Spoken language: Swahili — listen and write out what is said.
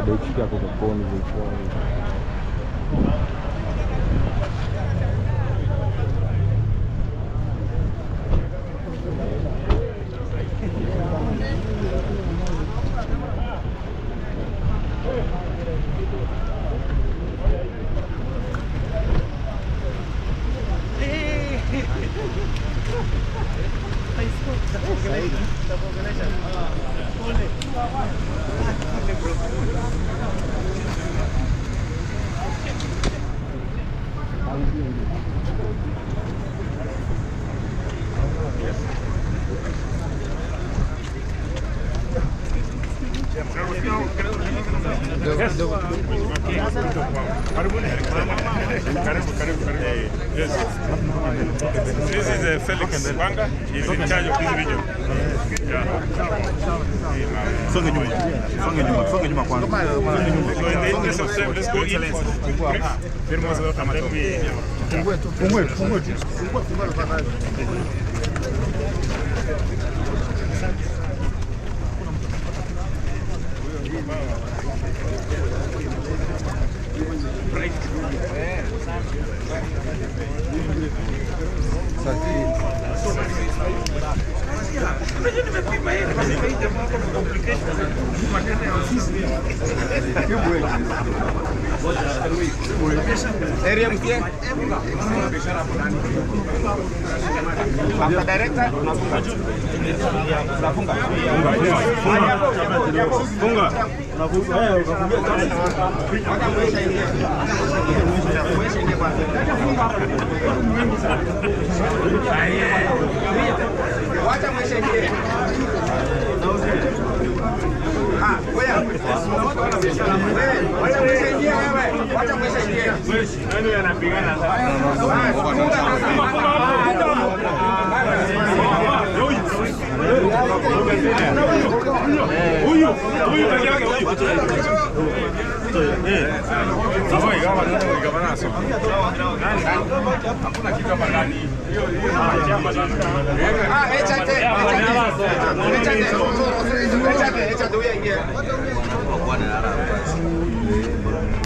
Adaichika kwa koni zilikuwa. This is Felix Banga. He's in charge of this video. Songe nyuma kwanza. So in the interest of time, let's go in for Area mzee. Hapa director unafunga. Funga. Wacha mweshe. Wacha mweshe. Nani anapigana sasa? Huyu peke yake huyu. Sasa igawa ndio igawana sasa. Hakuna kitu hapa ndani. Hiyo chama sana. Echate uingie.